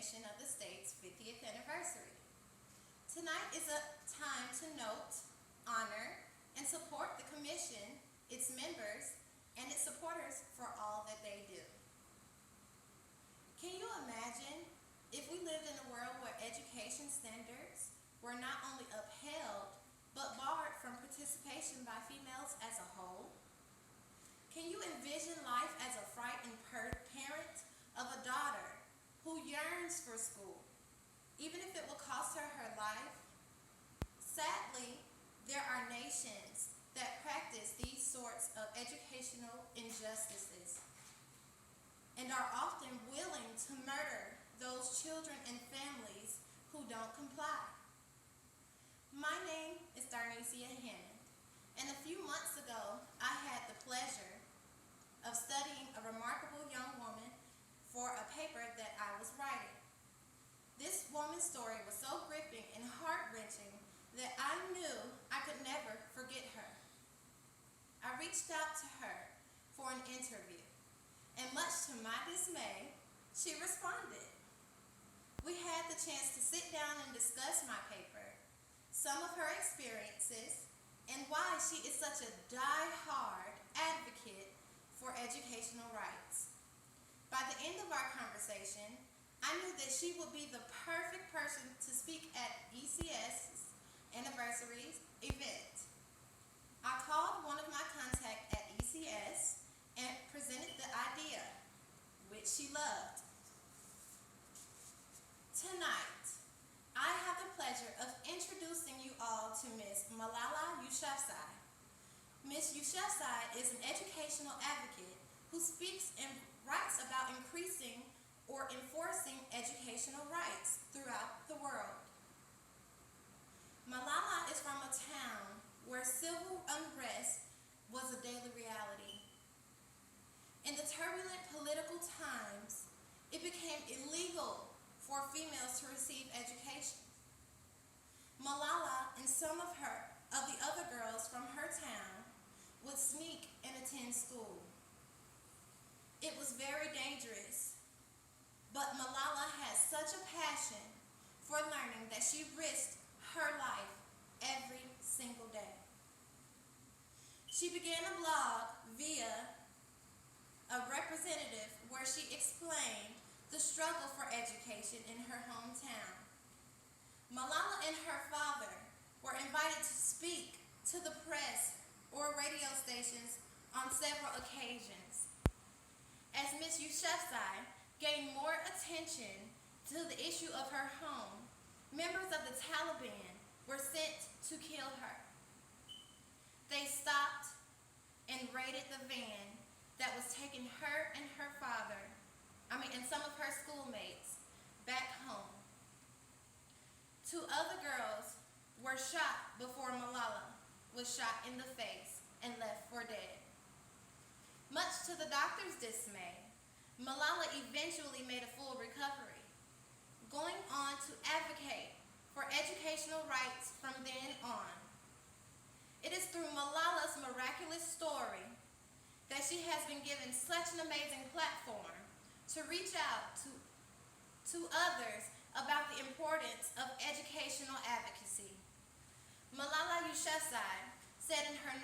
recognition of the state's 50th anniversary. Tonight is a time to note, honor, and support the Commission, its members, and its supporters for all that they do. Can you imagine if we lived in a world where education standards were not only upheld, but barred from participation by females as a whole? Can you envision life as a frightened parent of a daughter who yearns for school, even if it will cost her her life? Sadly, there are nations that practice these sorts of educational injustices and are often willing to murder those children and families who don't comply. My name is Darneishia Hammond, and a few months ago, I had the pleasure of studying a remarkable young woman for a paper that I was writing. This woman's story was so gripping and heart-wrenching that I knew I could never forget her. I reached out to her for an interview, and much to my dismay, she responded. We had the chance to sit down and discuss my paper, some of her experiences, and why she is such a die-hard advocate for educational rights. By the end of our conversation, I knew that she would be the perfect person to speak at ECS's anniversary event. I called one of my contacts at ECS and presented the idea, which she loved. Tonight, I have the pleasure of introducing you all to Ms. Malala Yousafzai. Ms. Yousafzai is an educational advocate who speaks and writes about increasing or enforcing educational rights throughout the world. Malala is from a town where civil unrest was a daily reality. In the turbulent political times, it became illegal for females to receive education. Malala and some of the other girls from her town would sneak and attend school. It was very dangerous, but Malala had such a passion for learning that she risked her life every single day. She began a blog via a representative where she explained the struggle for education in her hometown. Malala and her father were invited to speak to the press or radio stations on several occasions. As Ms. Yousafzai gained more attention to the issue of her home, members of the Taliban were sent to kill her. They stopped and raided the van that was taking her and her father, and some of her schoolmates back home. 2 other girls were shot before Malala was shot in the face and left for dead. Much to the doctor's dismay, Malala eventually made a full recovery, going on to advocate for educational rights from then on. It is through Malala's miraculous story that she has been given such an amazing platform to reach out to others about the importance of educational advocacy. Malala Yousafzai said in her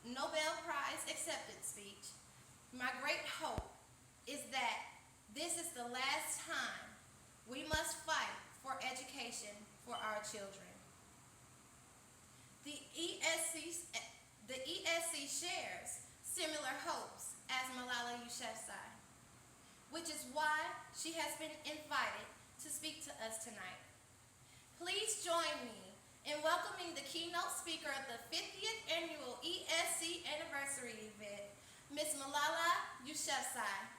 Nobel Prize acceptance speech, "My great hope is that this is the last time we must fight for education for our children." The ESC shares similar hopes as Malala Yousafzai, which is why she has been invited to speak to us tonight. Please join me in welcoming the keynote speaker of the 50th annual ESC anniversary event, Ms. Malala Yousafzai.